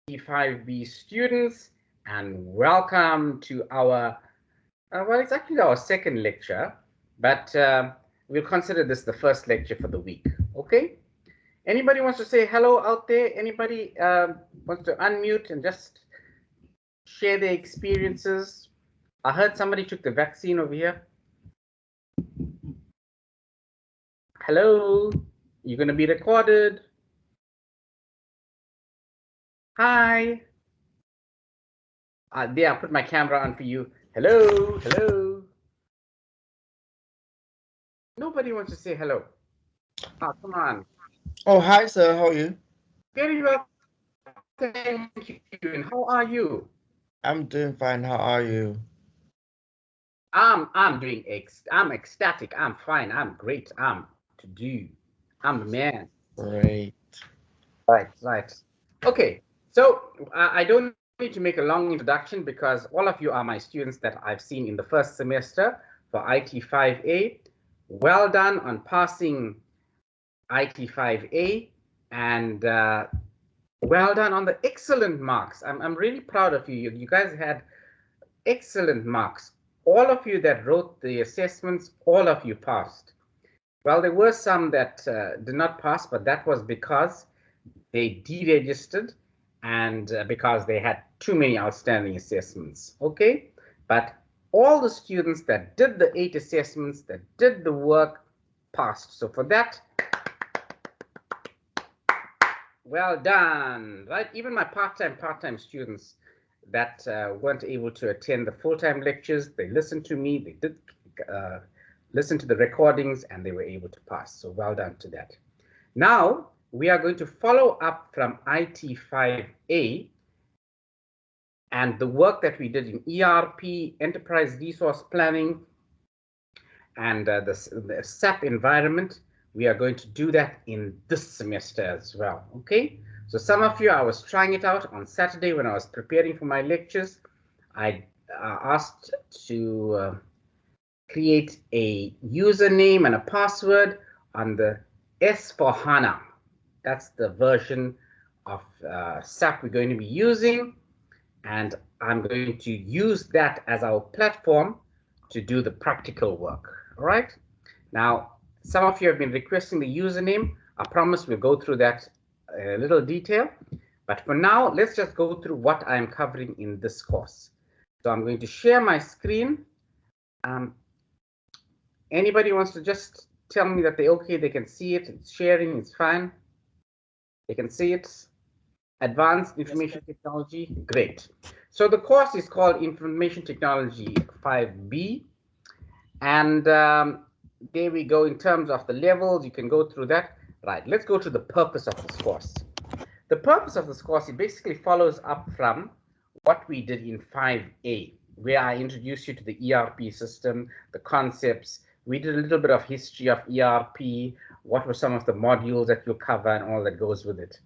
5B students, and welcome to our, well, it's actually our second lecture, but we'll consider this the first lecture for the week, okay? Anybody wants to say hello out there? Anybody wants to unmute and just share their experiences? I heard somebody took the vaccine over here. Hello, you're going to be recorded. Hi. There, I'll put my camera on for you. Hello, hello. Nobody wants to say hello. Oh, come on. Oh, hi, sir. How are you? Very well, thank you. And how are you? I'm doing fine. How are you? I'm ecstatic. I'm fine. I'm great. I'm the man. Great. Right. Okay. So I don't need to make a long introduction because all of you are my students that I've seen in the first semester for IT5A. Well done on passing IT5A, and well done on the excellent marks. I'm really proud of you. You guys had excellent marks. All of you that wrote the assessments, all of you passed. Well, there were some that did not pass, but that was because they deregistered and because they had too many outstanding assessments, okay? But all the students that did the 8 assessments, that did the work, passed. So for that, well done, right? Even my part-time students that weren't able to attend the full-time lectures, they listened to me, they did listen to the recordings, and they were able to pass. So well done to that. Now, we are going to follow up from IT5A and the work that we did in ERP, Enterprise Resource Planning, and the SAP environment. We are going to do that in this semester as well, okay? So some of you, I was trying it out on Saturday when I was preparing for my lectures. I asked to create a username and a password on the S4HANA. That's the version of SAP we're going to be using, and I'm going to use that as our platform to do the practical work, all right? Now, some of you have been requesting the username. I promise we'll go through that in a little detail, but for now, let's just go through what I'm covering in this course. So I'm going to share my screen. Anybody wants to just tell me that they're okay, they can see it, it's sharing, it's fine. They can see it. Advanced Information Technology, great. So the course is called Information Technology 5B. And there we go in terms of the levels, you can go through that. Right, let's go to the purpose of this course. The purpose of this course, it basically follows up from what we did in 5A, where I introduced you to the ERP system, the concepts. We did a little bit of history of ERP, what were some of the modules that you'll cover and all that goes with it.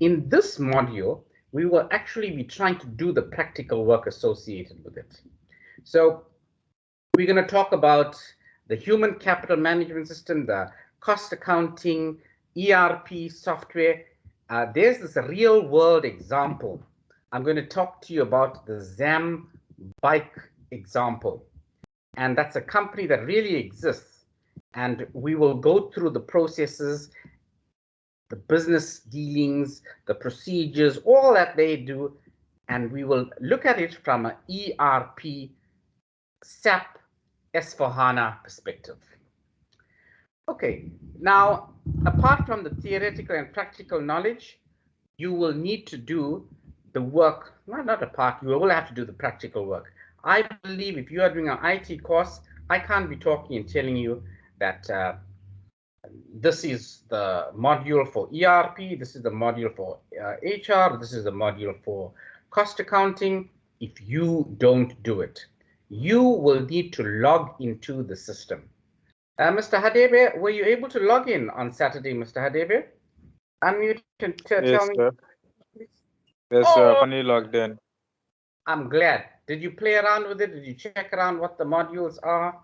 In this module, we will actually be trying to do the practical work associated with it. So we're going to talk about the human capital management system, the cost accounting, ERP software. There's this real world example. I'm going to talk to you about the ZAM bike example. And that's a company that really exists. And we will go through the processes, the business dealings, the procedures, all that they do. And we will look at it from an ERP SAP S4HANA perspective. Okay, now, apart from the theoretical and practical knowledge, you will need to do the work, not apart, you will have to do the practical work. I believe if you are doing an IT course, I can't be talking and telling you that this is the module for ERP, this is the module for HR, this is the module for cost accounting, if you don't do it. You will need to log into the system. Mr. Hadebe, were you able to log in on Saturday, Mr. Hadebe? Unmute and tell me. Sir. Yes, sir. Finally logged in. I'm glad. Did you play around with it? Did you check around what the modules are?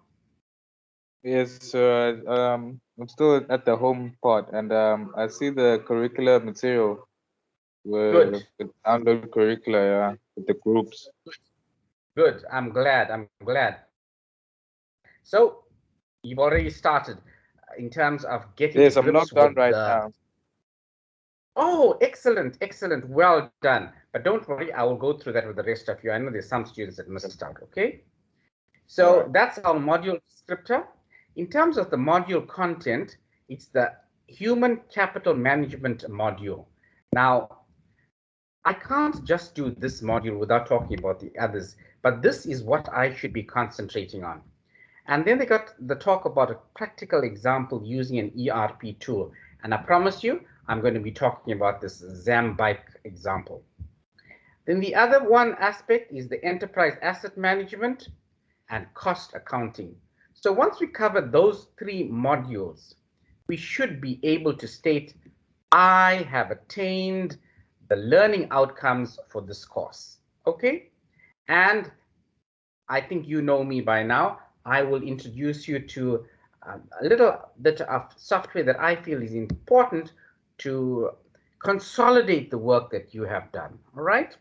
Yes, sir. I'm still at the home part, and I see the curricular material with download curricula, yeah, with the groups. Good. I'm glad. So you've already started in terms of getting Yes, to I'm grips logged on with right the. now. Oh, excellent, excellent. Well done. But don't worry, I will go through that with the rest of you. I know there's some students that missed out, okay? So Right. that's our module descriptor. In terms of the module content, it's the human capital management module. Now, I can't just do this module without talking about the others, but this is what I should be concentrating on. And then they got the talk about a practical example using an ERP tool. And I promise you, I'm going to be talking about this Zambike example. Then the other one aspect is the enterprise asset management and cost accounting. So once we cover those three modules, we should be able to state, I have attained the learning outcomes for this course. Okay? And I think you know me by now. I will introduce you to a little bit of software that I feel is important to consolidate the work that you have done. All right?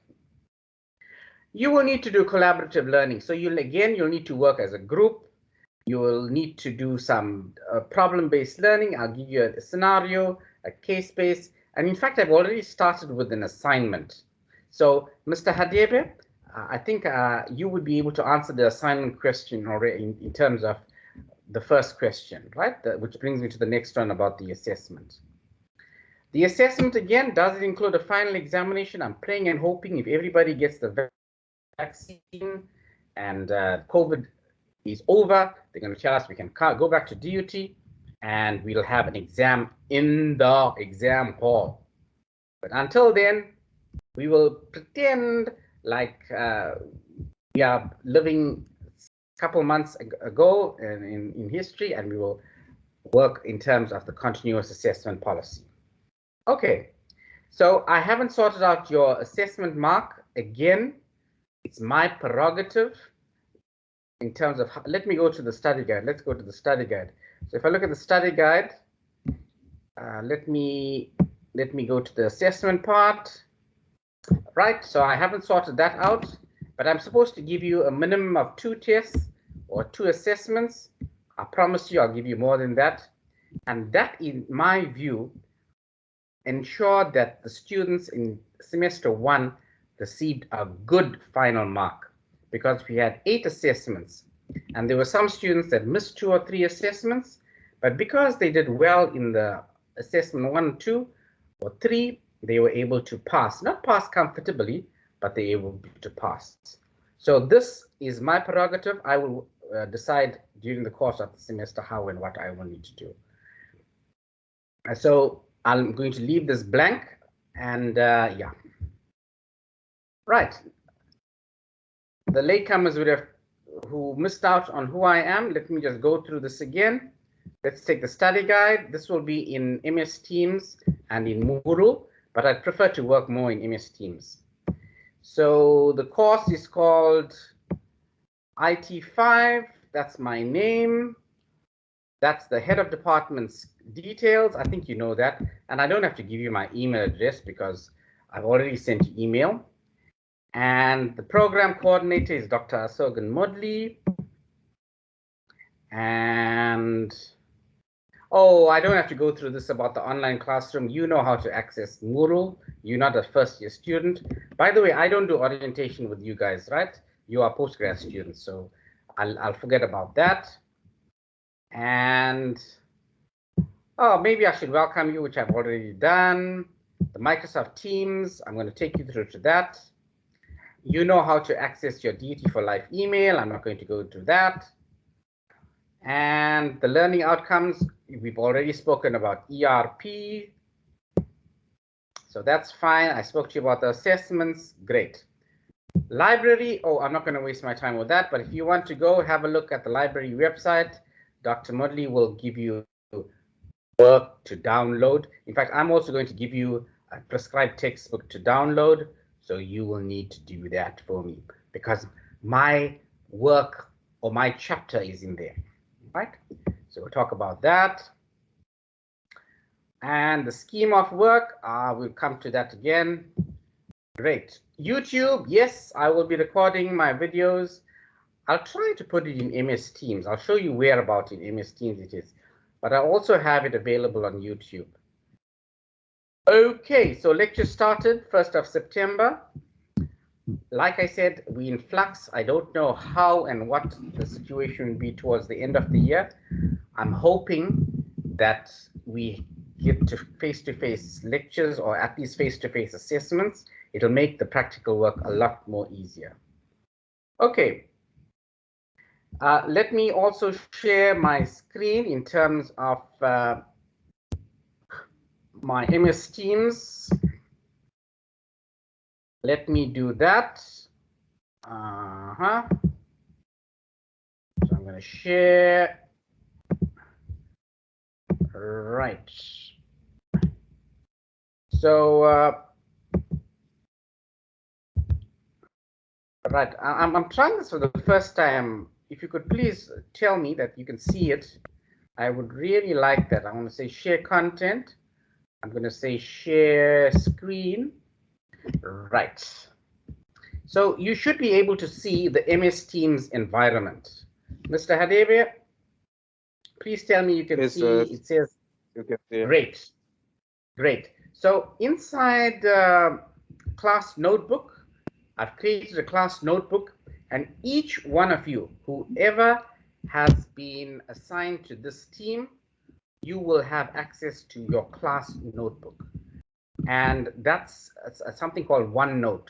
You will need to do collaborative learning. So you'll need to work as a group. You will need to do some problem-based learning. I'll give you a scenario, a case-based, and in fact, I've already started with an assignment. So, Mr. Hadebe, I think you would be able to answer the assignment question already in terms of the first question, right? Which brings me to the next one about the assessment. The assessment, again, does it include a final examination? I'm praying and hoping if everybody gets the vaccine and COVID is over, they're going to tell us we can go back to DUT and we'll have an exam in the exam hall. But until then, we will pretend like we are living a couple months ago in history, and we will work in terms of the continuous assessment policy. Okay, so I haven't sorted out your assessment mark. Again, it's my prerogative in terms of, let me go to the study guide. Let's go to the study guide. So if I look at the study guide, let me go to the assessment part. Right, so I haven't sorted that out, but I'm supposed to give you a minimum of 2 tests or 2 assessments. I promise you I'll give you more than that. And that, in my view, ensure that the students in semester 1 received a good final mark, because we had 8 assessments and there were some students that missed 2 or 3 assessments, but because they did well in the assessment 1, 2, or 3, they were able to pass, not pass comfortably, but they were able to pass. So this is my prerogative. I will decide during the course of the semester how and what I will need to do. So I'm going to leave this blank, and yeah. Right. The latecomers who missed out on who I am, let me just go through this again. Let's take the study guide. This will be in MS Teams and in Moodle, but I'd prefer to work more in MS Teams. So the course is called IT5. That's my name. That's the head of department's details. I think you know that. And I don't have to give you my email address because I've already sent you email. And the program coordinator is Dr. Asogan Modley. And oh, I don't have to go through this about the online classroom. You know how to access Moodle. You're not a first-year student. By the way, I don't do orientation with you guys, right? You are postgrad students, so I'll forget about that. And oh, maybe I should welcome you, which I've already done. The Microsoft Teams, I'm going to take you through to that. You know how to access your DT for Life email. I'm not going to go into that. And the learning outcomes, we've already spoken about ERP. So that's fine. I spoke to you about the assessments. Great. Library, oh, I'm not going to waste my time with that. But if you want to go have a look at the library website, Dr. Modley will give you work to download. In fact, I'm also going to give you a prescribed textbook to download. So you will need to do that for me because my work or my chapter is in there. Right? So we'll talk about that. And the scheme of work, we'll come to that again. Great. YouTube, yes, I will be recording my videos. I'll try to put it in MS Teams. I'll show you where about in MS Teams it is. But I also have it available on YouTube. Okay, so lecture started 1st of September. Like I said, we in flux. I don't know how and what the situation will be towards the end of the year. I'm hoping that we get to face-to-face lectures or at least face-to-face assessments. It'll make the practical work a lot more easier. Okay. Let me also share my screen in terms of my MS Teams. Let me do that. So I'm going to share. Right. So, right, I'm trying this for the first time. If you could please tell me that you can see it, I would really like that. I want to say share content. I'm going to say share screen. Right. So you should be able to see the MS Teams environment. Mr. Hadebe, please tell me you can Yes, see. sir. It says You can see. great. Great. So inside class notebook, I've created a class notebook, and each one of you, whoever has been assigned to this team, you will have access to your class notebook. And that's something called OneNote.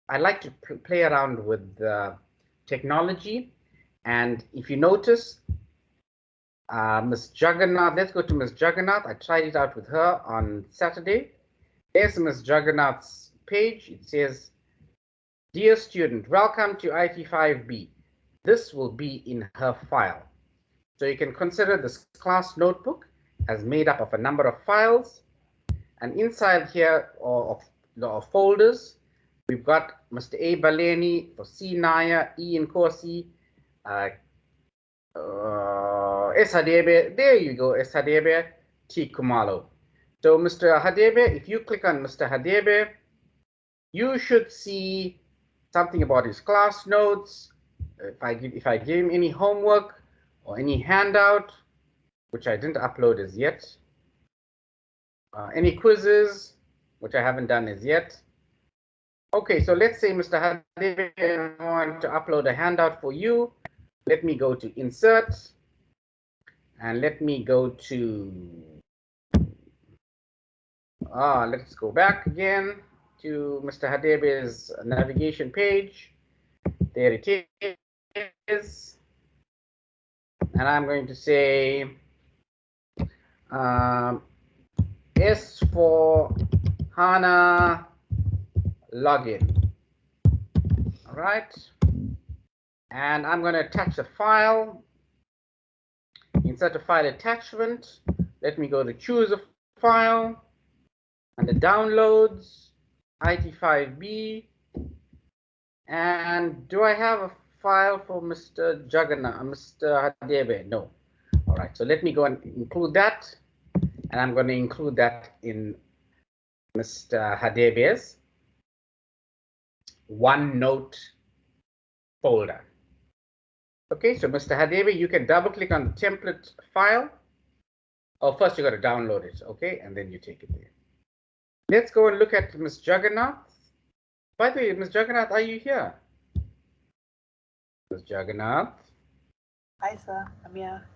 I like to play around with technology. And if you notice, Ms. Jagannath, let's go to Ms. Jagannath. I tried it out with her on Saturday. There's Ms. Jagannath's page. It says, "Dear student, welcome to IT5B." This will be in her file. So you can consider this class notebook as made up of a number of files. And inside here of folders, we've got Mr. A. Baleni for C. Naya, E. Nkosi, S. Hadebe. There you go, S. Hadebe, T. Kumalo. So Mr. Hadebe, if you click on Mr. Hadebe, you should see something about his class notes. If I give him any homework or any handout, which I didn't upload as yet, any quizzes, which I haven't done as yet. Okay, so let's say Mr. Hadebe, I want to upload a handout for you. Let me go to insert, and let me go to, let's go back again to Mr. Hadebe's navigation page. There it is. And I'm going to say S for HANA login. All right. And I'm going to attach a file. Insert a file attachment. Let me go to choose a file. Under downloads, IT5B. And do I have a file for Mr. Jagannath, Mr. Hadebe? No. All right, so let me go and include that. And I'm going to include that in Mr. Hadebe's OneNote folder. Okay, so Mr. Hadebe, you can double click on the template file. Oh, first you got to download it, okay, and then you take it there. Let's go and look at Ms. Jagannath. By the way, Ms. Jagannath, are you here? Ms. Jagannath. Hi, sir. I'm here.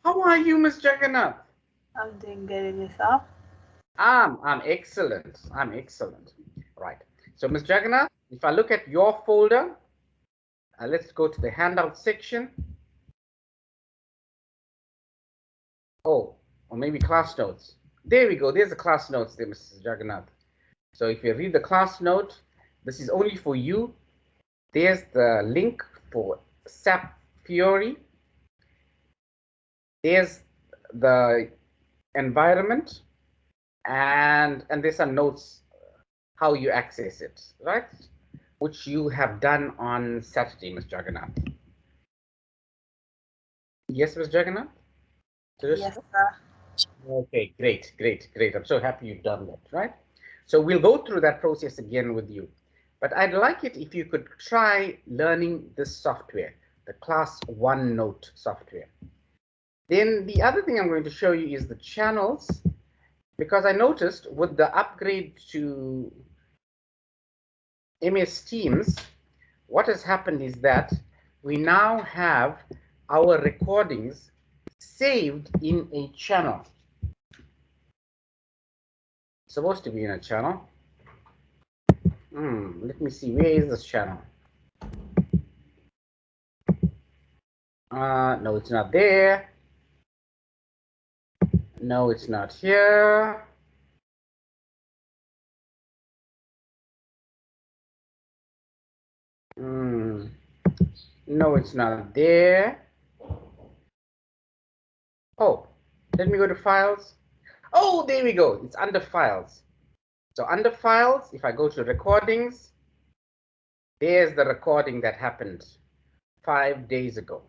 How are you, Ms. Jagannath? I'm doing good, and yourself? I'm excellent. I'm excellent. Right. So, Ms. Jagannath, if I look at your folder, let's go to the handout section. Oh, or maybe class notes. There we go. There's the class notes there, Mrs. Jagannath. So if you read the class note, this is only for you. There's the link for SAP Fiori. There's the environment, and there's some notes how you access it, right? Which you have done on Saturday, Ms. Jagannath. Yes, Ms. Jagannath? Yes, sir. Okay, great. I'm so happy you've done that, right? So we'll go through that process again with you. But I'd like it if you could try learning this software, the Class 1 Note software. Then the other thing I'm going to show you is the channels, because I noticed with the upgrade to MS Teams, what has happened is that we now have our recordings saved in a channel. It's supposed to be in a channel. Let me see, where is this channel? No, it's not there. No, it's not here. No, it's not there. Oh, let me go to files. Oh, there we go. It's under files. So under files, if I go to recordings, there's the recording that happened 5 days ago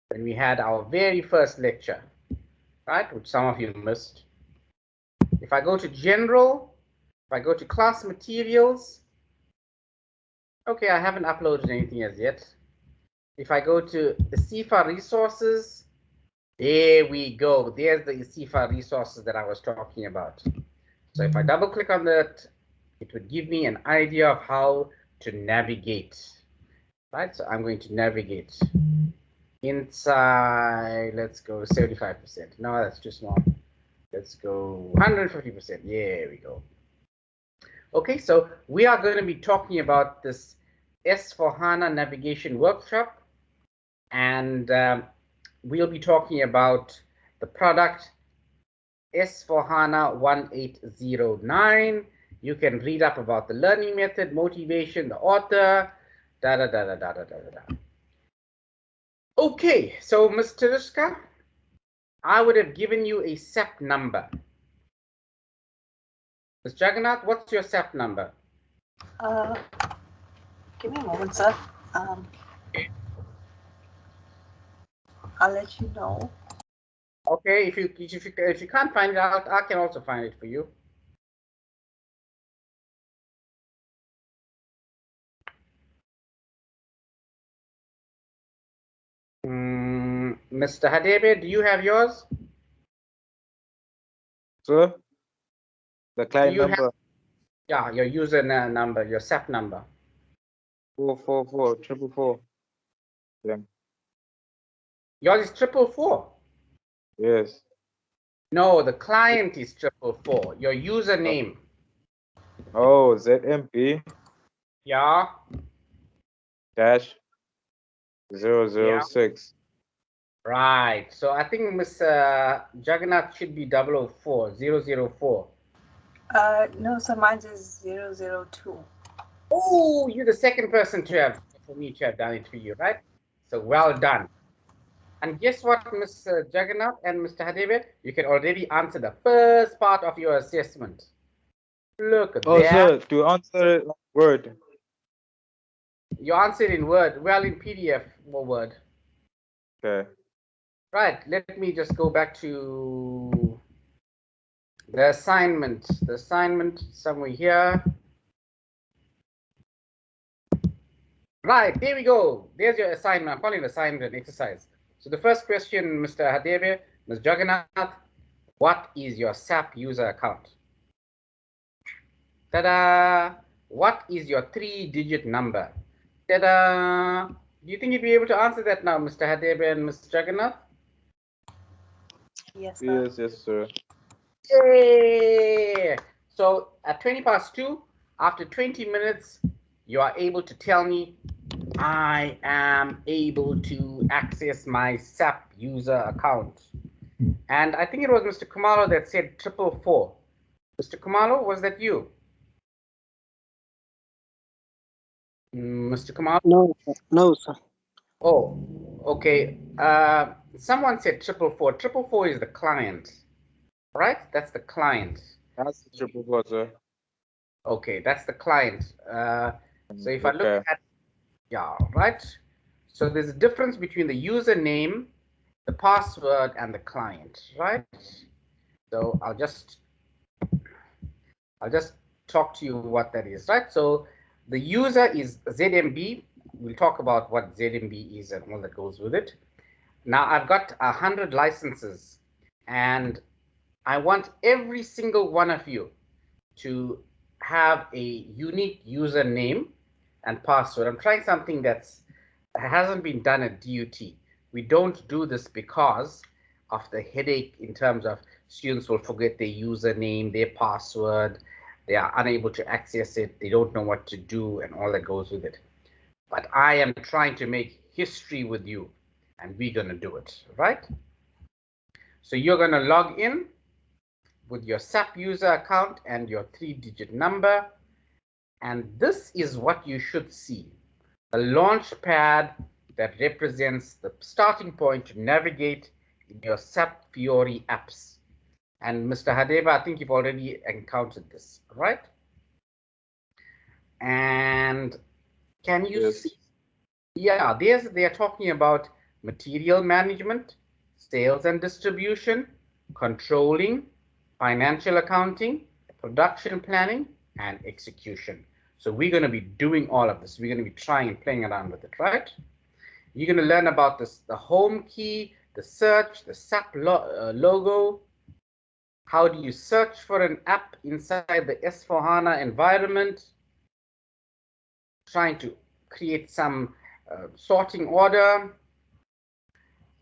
when we had our very first lecture, right? Which some of you missed. If I go to general, if I go to class materials, okay, I haven't uploaded anything as yet. If I go to the CIFA resources, there we go. There's the CIFA resources that I was talking about. So if I double click on that, it would give me an idea of how to navigate, right? So I'm going to navigate inside. Let's go 75%. No, that's too small. Let's go 150%. There we go. Okay, so we are going to be talking about this S4HANA navigation workshop, and we'll be talking about the product S4HANA 1809. You can read up about the learning method, motivation, the author, Okay, so Ms. Tereshka, I would have given you a SAP number. Ms. Jagannath, what's your SAP number? Give me a moment, sir. I'll let you know. Okay, if you can't find it out, I can also find it for you. Mr. Hadebe, do you have yours? Sir, the client number Yeah, your user number, your SAP number. 444 Yeah. Yours is 444. Yes. No, the client is 444. Your username. Oh, ZMP Yeah. dash 006. Right. So I think Miss Jagannath should be 004, 004. No, sir, mine is 002. Oh, you're the second person for me to have done it for you, right? So well done. And guess what, Ms. Jagannath and Mr. Hadebe? You can already answer the first part of your assessment. Look at Oh, that. sir, to answer Word. You answered in Word. Well, in PDF or Word. Okay. Right. Let me just go back to the assignment. The assignment somewhere here. Right. There we go. There's your assignment. I'm calling it assignment exercise. So the first question, Mr. Hadebe, Ms. Jagannath, what is your SAP user account? Ta-da! What is your 3-digit number? Ta-da! Do you think you'd be able to answer that now, Mr. Hadebe and Ms. Jagannath? Yes, sir. Yes, sir. Yay! So at 2, after 20 minutes, you are able to tell me, I am able to access my SAP user account. And I think it was Mr. Kumalo that said 444. Mr. Kumalo, was that you? Mr. Kumalo? No, sir. Oh, okay. Someone said 444. 444 is the client, right? That's the client. That's the 444, sir. Okay, that's the client. So if I look at, yeah, right. So there's a difference between the username, the password, and the client, right? So I'll just talk to you what that is, right? So the user is ZMB. We'll talk about what ZMB is and all that goes with it. Now I've got 100 licenses, and I want every single one of you to have a unique username and password. I'm trying something that's hasn't been done at DUT. We don't do this because of the headache in terms of students will forget their username, their password, they are unable to access it, they don't know what to do, and all that goes with it. But I am trying to make history with you, and we're going to do it, right? So you're going to log in with your SAP user account and your 3-digit number, and this is what you should see: a launch pad that represents the starting point to navigate in your SAP Fiori apps. And Mr. Hadeba, I think you've already encountered this, right? And can you Yes. see? Yeah, they are talking about material management, sales and distribution, controlling, financial accounting, production planning, and execution. So we're going to be doing all of this. We're going to be trying and playing around with it, right? You're going to learn about this, the home key, the search, the SAP logo. How do you search for an app inside the S4HANA environment? Trying to create some sorting order.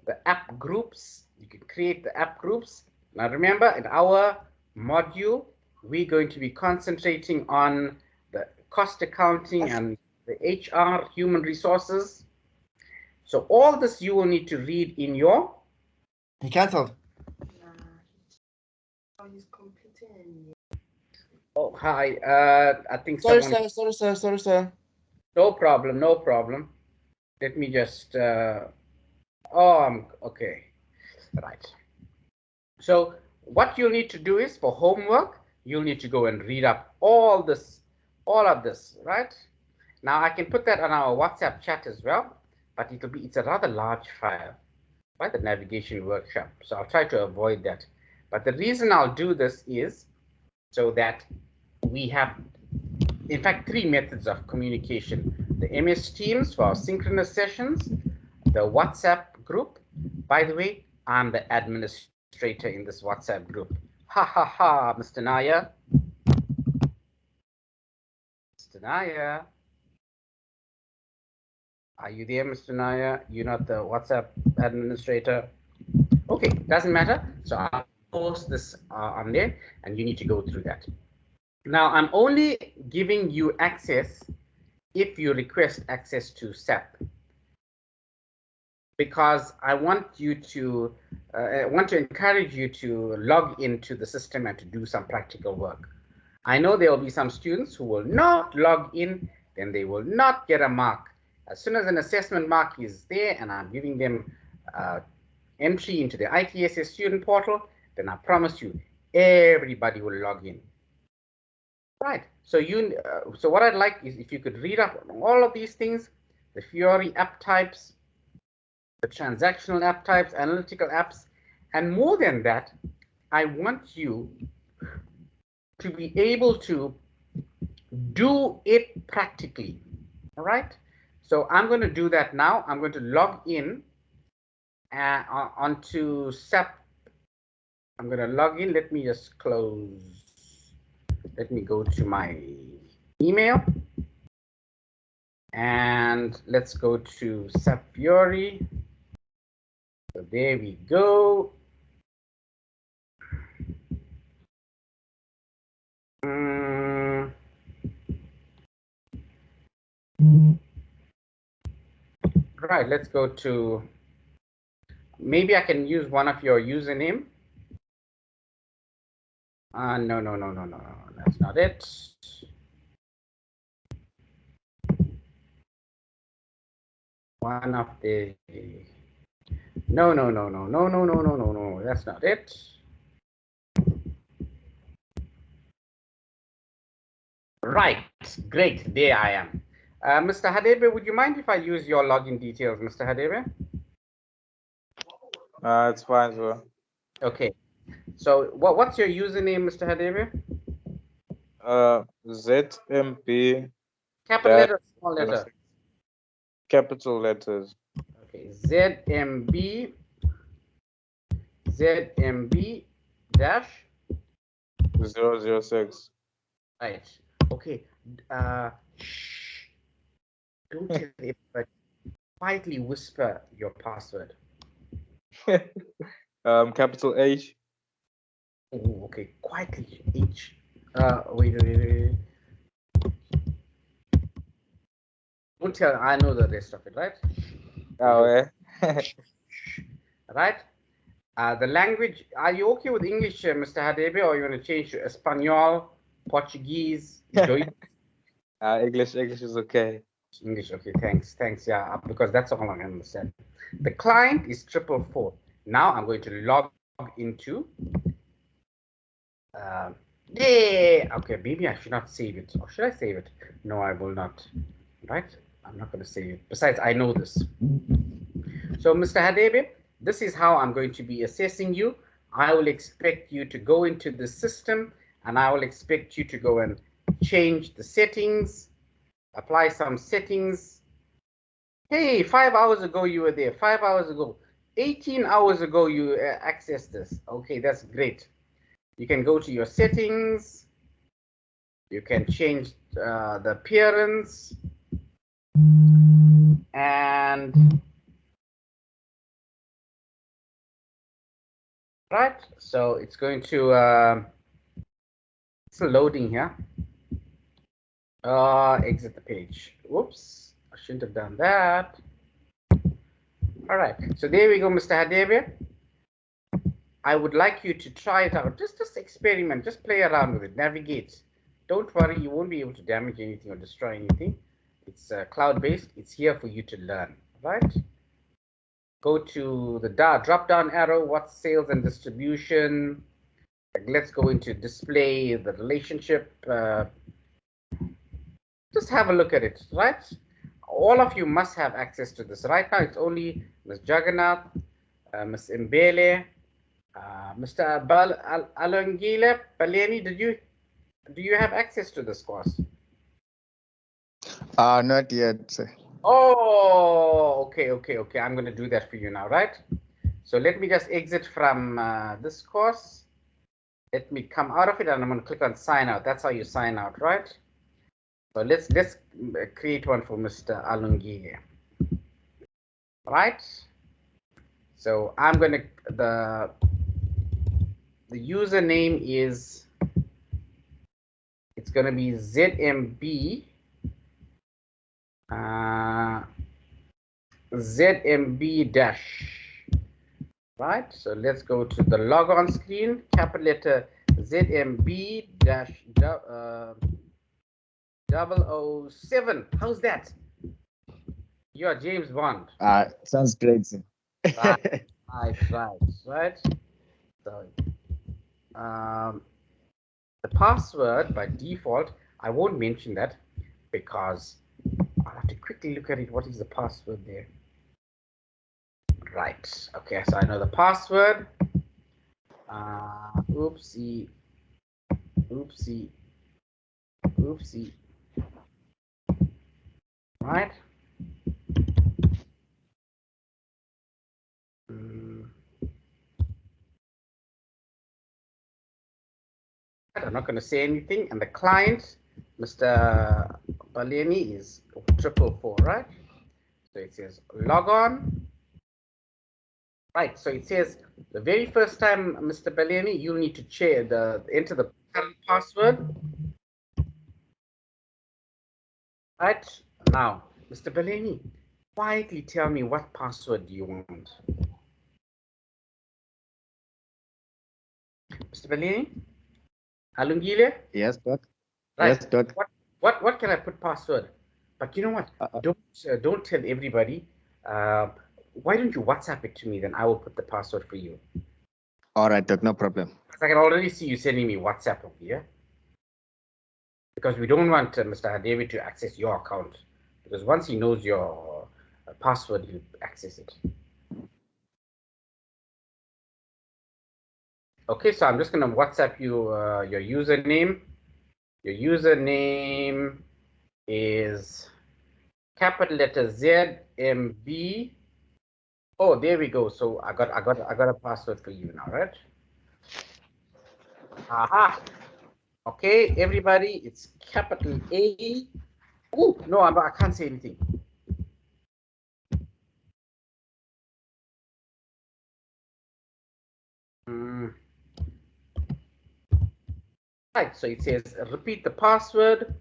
The app groups, you can create the app groups. Now remember, in our module, we're going to be concentrating on the cost accounting and the HR, human resources. So all this you will need to read in your... He cancelled. Oh, hi. I think Sorry, someone... Sorry, sir. No problem, no problem. Let me just... okay. Right. So what you'll need to do is, for homework, you'll need to go and read up all of this, right? Now I can put that on our WhatsApp chat as well, but it's a rather large file, right? The navigation workshop. So I'll try to avoid that. But the reason I'll do this is so that we have, in fact, 3 methods of communication: the MS Teams for our synchronous sessions, the WhatsApp group. By the way, I'm the administrator in this WhatsApp group. Ha ha ha, Mr. Naya. Mr. Naya. Are you there, Mr. Naya? You're not the WhatsApp administrator. Okay, doesn't matter. So I'll post this on there, and you need to go through that. Now, I'm only giving you access if you request access to SAP, because I want you to encourage you to log into the system and to do some practical work. I know there will be some students who will not log in, then they will not get a mark. As soon as an assessment mark is there and I'm giving them entry into the ITSS student portal, then I promise you, everybody will log in. Right. So so what I'd like is if you could read up on all of these things: the Fiori app types, the transactional app types, analytical apps, and more than that, I want you to be able to do it practically. All right. So I'm going to do that now. I'm going to log in onto SAP. I'm going to log in. Let me just close. Let me go to my email. And let's go to SAP Fiori. So there we go. Right, let's go to, maybe I can use one of your username. No, that's not it. One of the, no, that's not it. Right, great, there I am. Mr. Hadebe, would you mind if I use your login details, Mr. Hadebe? It's fine, sir. Okay, so what's your username, Mr. Hadebe? ZMB Capital dash letter, small letter. capital letters. Okay, ZMB dash 006. right. Okay. Shh. Don't tell everybody. Quietly whisper your password. Capital H. Oh, okay. Quietly. H. Wait. Don't tell. I know the rest of it, right? Oh, eh? Right. The language. Are you okay with English, Mr. Hadebe, or you want to change to Espanol, Portuguese, Deutsch? English is okay. English. Okay. Thanks. Yeah, because that's all I understand. The client is 444. Now I'm going to log into. Okay, maybe I should not save it. Or should I save it? No, I will not. Right? I'm not going to save it. Besides, I know this. So, Mr. Hadebe, this is how I'm going to be assessing you. I will expect you to go into the system and I will expect you to go and change the settings, apply some settings. Hey, 5 hours ago you were there. 5 hours ago. 18 hours ago you accessed this. Okay, that's great. You can go to your settings. You can change the appearance. And right, so it's going to it's loading here. Exit the page. Whoops, I shouldn't have done that. All right, so there we go, Mr. Hadebe. I would like you to try it out. Just experiment, just play around with it, navigate. Don't worry, you won't be able to damage anything or destroy anything. It's cloud-based. It's here for you to learn, right? Go to the drop down arrow, what's sales and distribution. Let's go into display, the relationship. Just have a look at it, right? All of you must have access to this. Right now, it's only Ms. Jagannath, Ms. Mbele, Mr. Alangile, Paleni, do you have access to this course? Not yet, sir. Oh, okay. I'm going to do that for you now, right? So let me just exit from this course. Let me come out of it and I'm going to click on sign out. That's how you sign out, right? So let's create one for Mr. Alungile. Right? So I'm going to, the username is, it's going to be ZMB, ZMB dash. Right, so let's go to the logon screen, capital letter ZMB dash 007. How's that? You're James Bond. Sounds great, sir. Right. So, the password by default, I won't mention that because I'll have to quickly look at it. What is the password there? Right. Okay, so I know the password. Oopsie. Right. I'm not going to say anything. And the client, Mr. Baleni, is 444, right? So it says log on. Right. So it says the very first time, Mr. Baleni, you'll need to enter the current password. Right. Now, Mr. Baleni, quietly tell me what password do you want? Mr. Baleni? Alungile? Yes, Doc. Right. Yes, Doc. What can I put password? But you know what? Don't tell everybody. Why don't you WhatsApp it to me? Then I will put the password for you. All right, Doc. No problem. Because I can already see you sending me WhatsApp over here. Because we don't want Mr. Hadebe to access your account. Because once he knows your password, he'll access it. Okay, so I'm just going to WhatsApp you your username. Your username is capital letter ZMB. Oh, there we go. So I got a password for you now, right? Aha. Okay, everybody, it's capital A. Oh no, I can't say anything. Right, so it says repeat the password.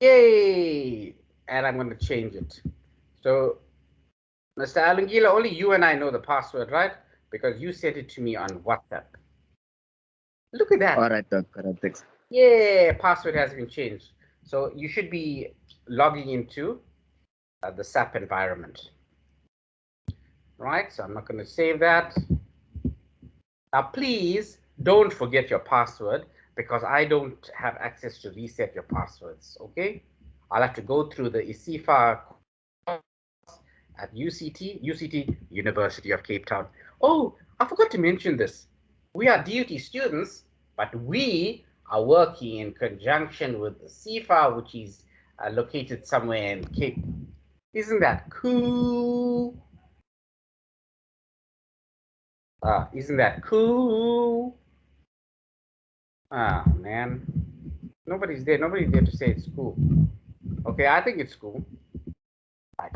Yay! And I'm going to change it. So, Mr. Alangila, only you and I know the password, right? Because you sent it to me on WhatsApp. Look at that. All right, Doc. Correct. Yeah, password has been changed. So you should be logging into the SAP environment. Right, so I'm not going to save that. Now, please don't forget your password because I don't have access to reset your passwords, okay? I'll have to go through the ISIFA at UCT, University of Cape Town. Oh, I forgot to mention this. We are DUT students, but we are working in conjunction with the CIFA, which is located somewhere in Cape. Isn't that cool? Isn't that cool? Ah, man. Nobody's there to say it's cool. Okay, I think it's cool. Right.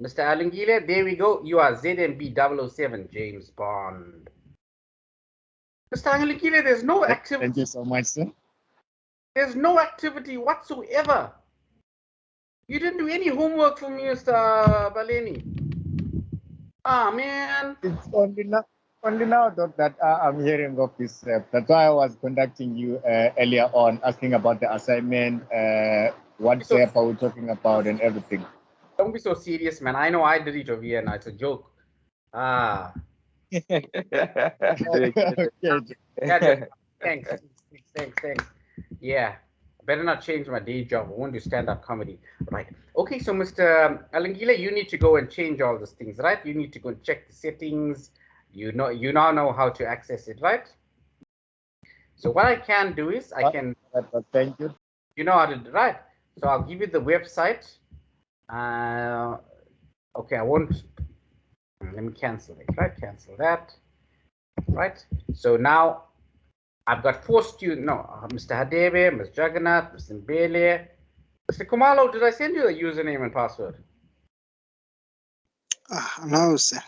Mr. Alangile, there we go. You are ZMB 007, James Bond. Mr. Alangile, there's no activity. Thank you so much, sir. There's no activity whatsoever. You didn't do any homework for me, Mr. Baleni. Ah, man. It's only now, Doc, that I'm hearing of this. That's why I was contacting you earlier on, asking about the assignment, what step are we talking about, and everything. Don't be so serious, man. I know I did it over here now. It's a joke. Ah. Okay. Yeah, thanks. Yeah. Better not change my day job. I want to stand-up comedy. Right. Okay, so Mr. Alangile, you need to go and change all those things, right? You need to go and check the settings. You now know how to access it, right? So what I can do is I can. Thank you. You know how to do, right? So I'll give you the website. Okay, I won't. Let me cancel it, right? Cancel that, right? So now I've got 4 students. No, Mr. Hadebe, Ms. Jagannath, Mr. Mbele, Mr. Kumalo. Did I send you the username and password? No, sir.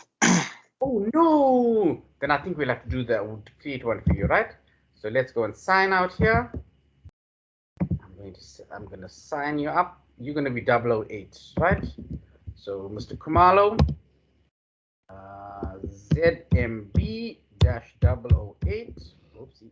Oh no! Then I think we'll have to do that. We'll create one for you, right? So let's go and sign out here. I'm going to sign you up. You're going to be 008, right? So Mr. Kumalo, ZMB-008. Oopsie.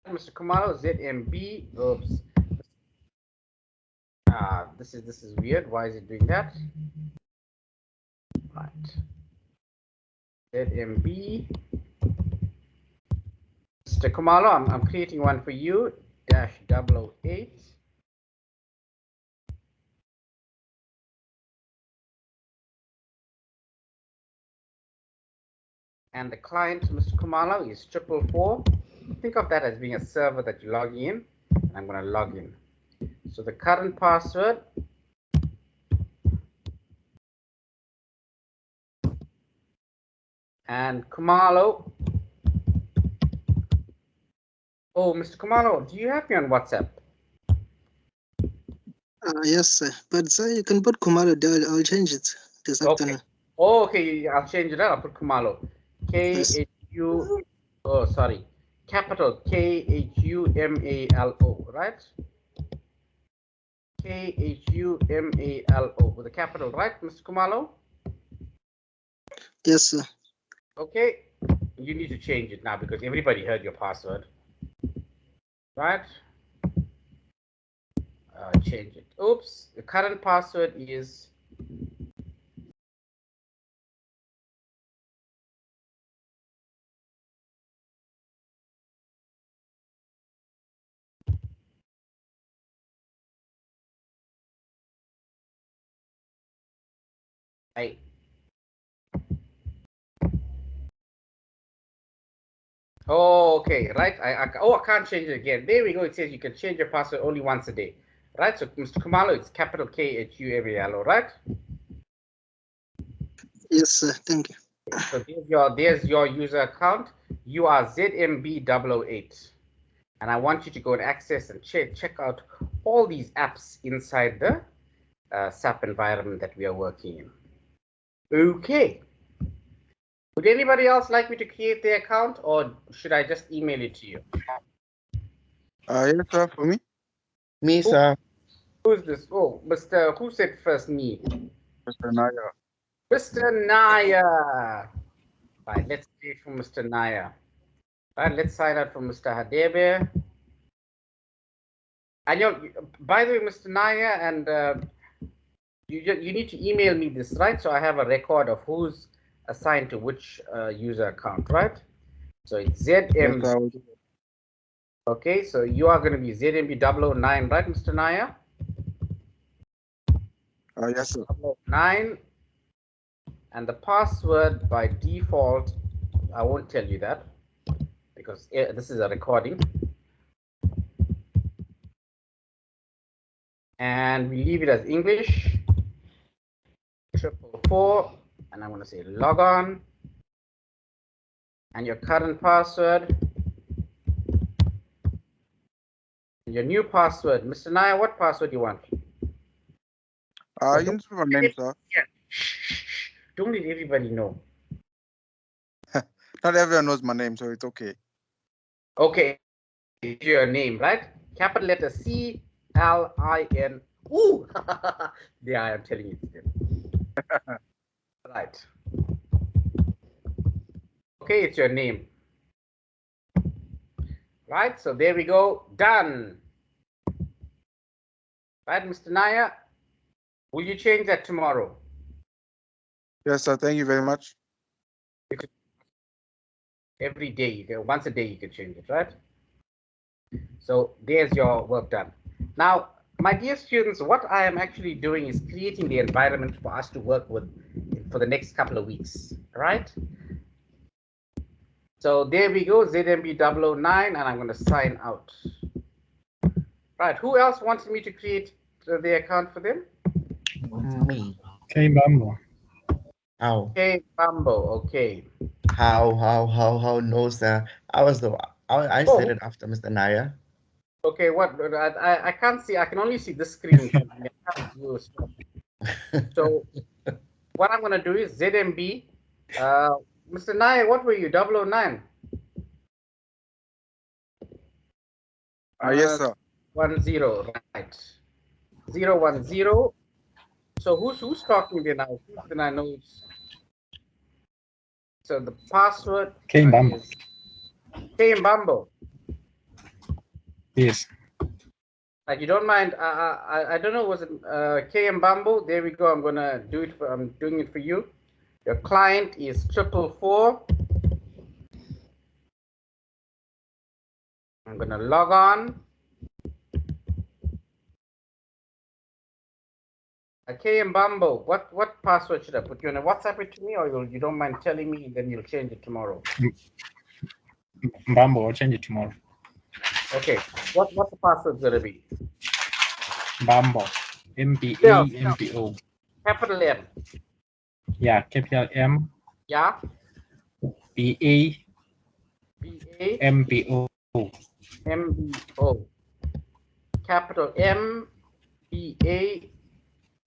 Mr. Kumalo, ZMB. Oops. This is weird. Why is it doing that? Right. ZMB. Mr. Kumalo, I'm creating one for you. -008. And the client, Mr. Kumalo, is 444. Think of that as being a server that you log in. I'm going to log in. So the current password and Kumalo. Oh, Mr. Kumalo, do you have me on WhatsApp? Yes, sir. But sir, you can put Kumalo there. I'll change it this afternoon. Oh, okay. I'll change it. I'll put Kumalo. K-H-U. Oh, sorry. Capital K-H-U-M-A-L-O, right? K-H-U-M-A-L-O with a capital, right, Mr. Kumalo? Yes, sir. Okay. You need to change it now because everybody heard your password. Right? Change it. Oops. The current password is Oh, okay, right. I can't change it again. There we go. It says you can change your password only once a day, right? So, Mr. Kumalo, it's capital KHUMALO, right? Yes, sir. Thank you. So there's your user account. You are ZMB008, and I want you to go and access and check out all these apps inside the SAP environment that we are working in. Okay. Would anybody else like me to create the account, or should I just email it to you? Yes, sir, for me. Me, sir. Who's this? Oh, who said first? Me. Mr. Naya. Mr. Naya. Right, let's create for Mr. Naya. Right, let's sign out for Mr. Hadebe. And by the way, Mr. Naya, and you need to email me this, right? So I have a record of who's assigned to which user account, right? So it's ZM. Yes, I will do it. Okay, so you are going to be ZMB009, right, Mr. Naya? Yes, sir. 9, and the password by default, I won't tell you that because this is a recording. And we leave it as English, 444, and I'm going to say log on, and your current password, and your new password. Mr. Naya, what password do you want? You need to put my name, sir. Yeah. Don't let everybody know. Not everyone knows my name, so it's okay. Okay, your name, right? Capital letter CLIN. Ooh, yeah, I'm telling you. Right. Okay, it's your name. Right, so there we go. Done. Right, Mr. Naya, will you change that tomorrow? Yes, sir. Thank you very much. Every day, once a day you can change it, right? So there's your work done. Now, my dear students, what I am actually doing is creating the environment for us to work with for the next couple of weeks, right? So there we go, ZMB009, and I'm going to sign out. Right, who else wants me to create the account for them? Me. Okay, Bambo. How? Okay, Bambo, okay. How? No, sir. I said it after Mr. Naya. Okay, what? I can't see. I can only see this screen. So what I'm going to do is ZMB. Mr. Naya, what were you? 009? Yes, sir. 10, right. 010. So who's talking there now? Then I know it's. So the password K Bambo. is K Bambo. Yes. Like, you don't mind? I don't know. Was it KM Bambo? There we go. I'm gonna do it. I'm doing it for you. Your client is 444. I'm gonna log on. KM Bambo, what password should I put? You wanna WhatsApp it to me, or you don't mind telling me, and then you'll change it tomorrow? Bambo, I'll change it tomorrow. Okay. What the password gonna be? Bambo. MBO. Capital M. Yeah, capital M. Yeah. BA. BA. MBO. MBO. Capital M. BA.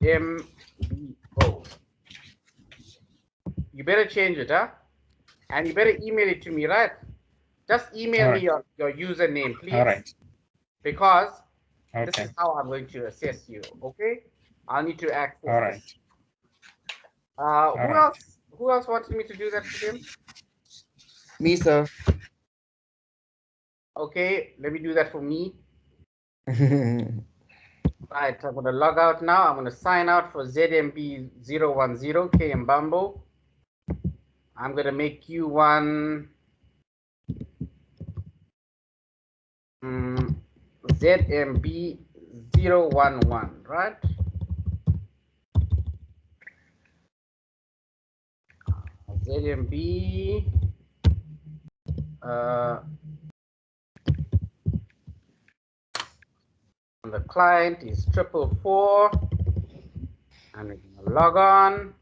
MBO. You better change it, huh? And you better email it to me, right? Just email me your username, please. All right. Because okay. This is how I'm going to assess you, okay? I'll need to access. All right. Who else wants me to do that for them? Me, sir. Okay, let me do that for me. Right, I'm gonna log out now. I'm gonna sign out for ZMB010 KM Bambo. I'm gonna make you one ZMB011, right? ZMB. And the client is 444. And we're gonna log on.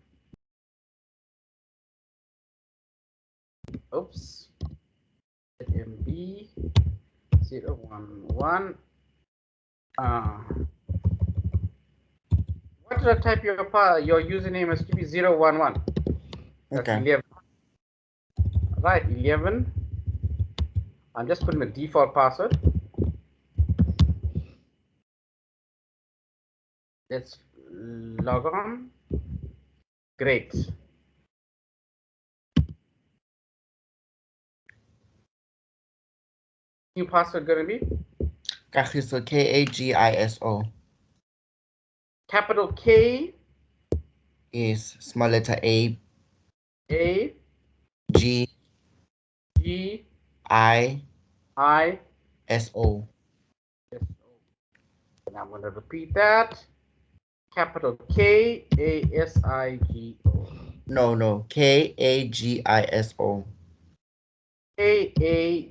Oops. ZMB 011. What did I type your username has to be 011? That's Okay. 11. Right, 11. I'm just putting the default password. Let's log on. Great. New password gonna be? Kagiso, Kagiso. Capital K. Is small letter A. A. G. G. I. I. S-O. And I'm gonna repeat that. Capital K. A-S-I-G-O. No. Kagiso. K-A-G-I-S-O.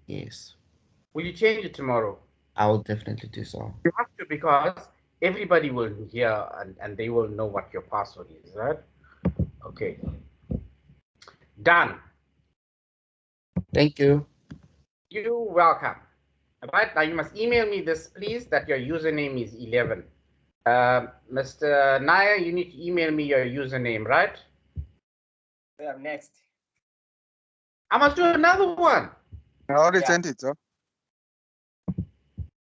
Yes. Will you change it tomorrow? I will definitely do so. You have to, because everybody will hear and they will know what your password is, right? Okay. Done. Thank you. You're welcome. All right, now you must email me this, please, that your username is 11. Mr. Naya, you need to email me your username, right? Yeah, next. I must do another one. I already sent it, sir.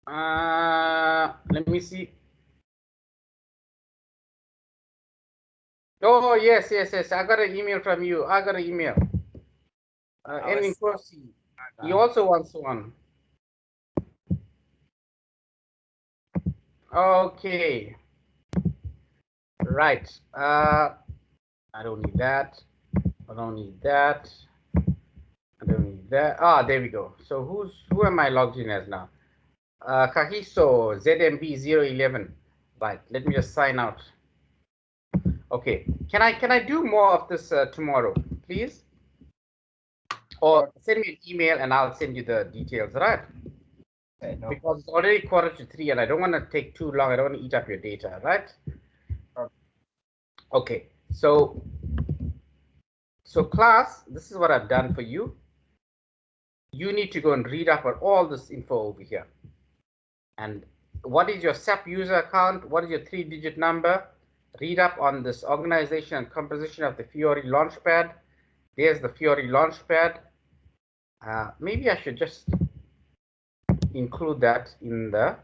Let me see. Oh, yes. I got an email from you. I got an email. Ending Corsi. He also wants one. Okay. Right. I don't need that. I don't need that. I don't need that. Ah, there we go. So who am I logged in as now? Kahiso ZMB011. Right. Let me just sign out. Okay. Can I do more of this tomorrow, please? Or send me an email and I'll send you the details, right? Okay, no. Because it's already 2:45 and I don't want to take too long. I don't want to eat up your data, right? Okay. So class, this is what I've done for you. You need to go and read up on all this info over here. And what is your SAP user account? What is your 3-digit number? Read up on this organization and composition of the Fiori Launchpad. There's the Fiori Launchpad. Maybe I should just include that in the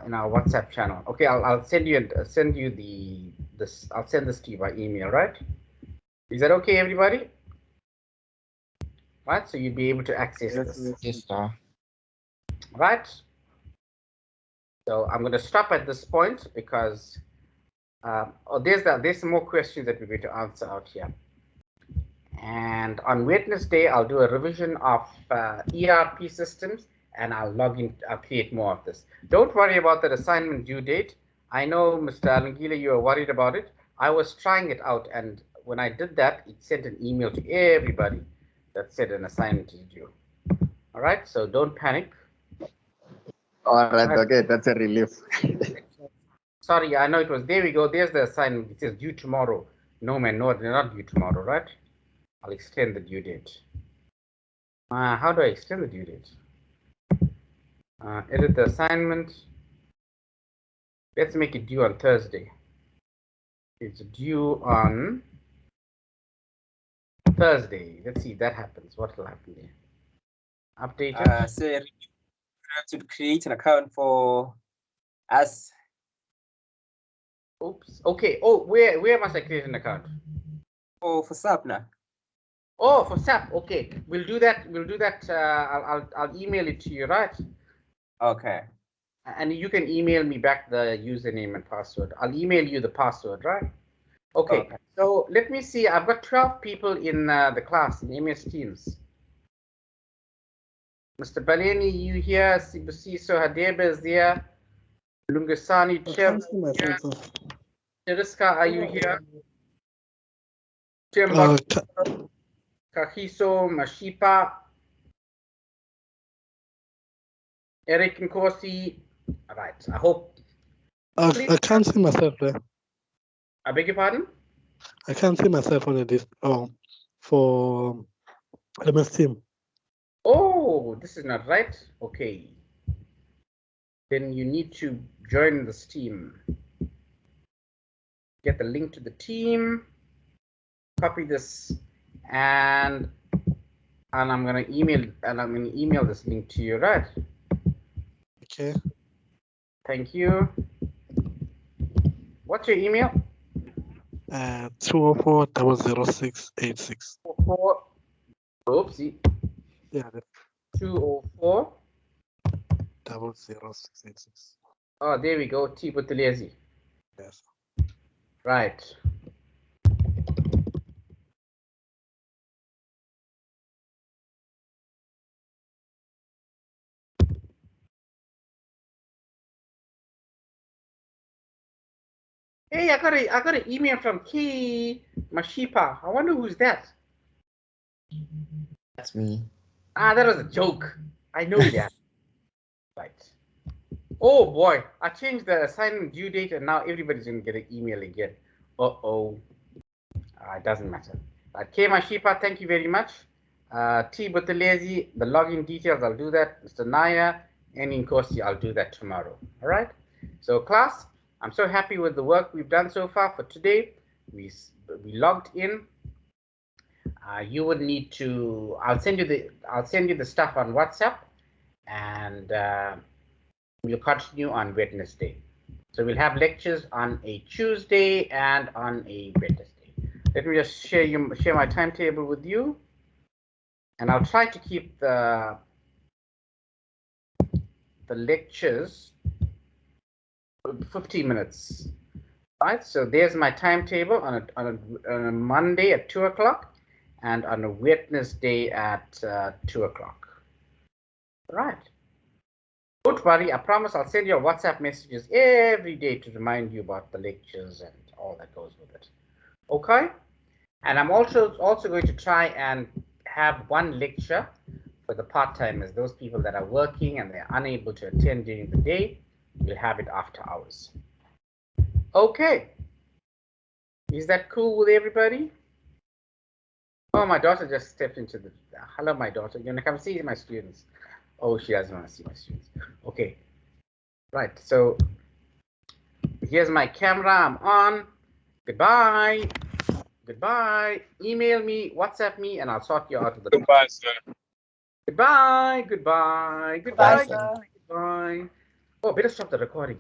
in our WhatsApp channel. Okay, I'll send you I'll send this to you by email, right? Is that okay, everybody? Right, so you'll be able to access this. Yes, sir. Right. So I'm going to stop at this point because there's some more questions that we're going to answer out here. And on Wednesday, I'll do a revision of ERP systems, and I'll create more of this. Don't worry about that assignment due date. I know, Mr. Alangila, you are worried about it. I was trying it out, and when I did that, it sent an email to everybody that said an assignment is due. All right, so don't panic. All right, okay, that's a relief. Sorry, I know it was, there we go, there's the assignment. It says due tomorrow. No, man, no, they're not due tomorrow, right? I'll extend the due date. How do I extend the due date? Edit the assignment. Let's make it due on Thursday. It's due on Thursday. Let's see if that happens. What will happen there? Update it. So you have to create an account for us. Oops. Okay. Oh, where must I create an account? For SAP now. Oh, for SAP. Okay, we'll do that. We'll do that. I'll email it to you, right? Okay. And you can email me back the username and password. I'll email you the password, right? Okay. So let me see. I've got 12 people in the class in MS Teams. Mr. Baleni, you here? Sibusiso Hadebe is there. Lungasani, I can't see myself. Cheriska, are you here? Uh, Timbuk, ca- Kahiso, Mashipa, Eric Nkosi. All right. I hope. I can't see myself there. I beg your pardon? I can't see myself on this. For MS Team. Oh, this is not right. Okay. Then you need to join this team. Get the link to the team. Copy this, and I'm gonna email this link to you, right? Okay. Thank you. What's your email? 204-00686. 4. Oopsie. Yeah, that's 204. 00686. Oh, there we go. T Butelezi. Yes. Right. Hey, I got an email from K Mashipa. I wonder who's that. That's me. Ah, that was a joke. I know that. Right. Oh boy, I changed the assignment due date and now everybody's gonna get an email again. Uh-oh. It doesn't matter. K Mashipa, thank you very much. T Butelezi, the login details, I'll do that. Mr. Naya and Nkosi, I'll do that tomorrow. All right. So class, I'm so happy with the work we've done so far for today. We logged in. You would need to. I'll send you the stuff on WhatsApp, and we'll continue on Wednesday. So we'll have lectures on a Tuesday and on a Wednesday. Let me just share my timetable with you, and I'll try to keep the lectures 15 minutes. Right, so there's my timetable on a Monday at 2 o'clock and on a Wednesday at 2 o'clock. Right. Don't worry, I promise I'll send you WhatsApp messages every day to remind you about the lectures and all that goes with it. Okay? And I'm also going to try and have one lecture for the part-timers, those people that are working and they're unable to attend during the day. We'll have it after hours. Okay. Is that cool with everybody? Oh, my daughter just stepped into the. Hello, my daughter. You want to come see my students? Oh, she doesn't want to see my students. Okay. Right. So here's my camera. I'm on. Goodbye. Goodbye. Email me, WhatsApp me, and I'll sort you out of the. Goodbye, sir. Goodbye. Goodbye. Bye, Goodbye. sir. Goodbye. Oh, better stop the recording.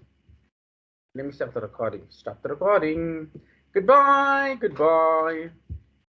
Let me stop the recording. Stop the recording. Goodbye. Goodbye.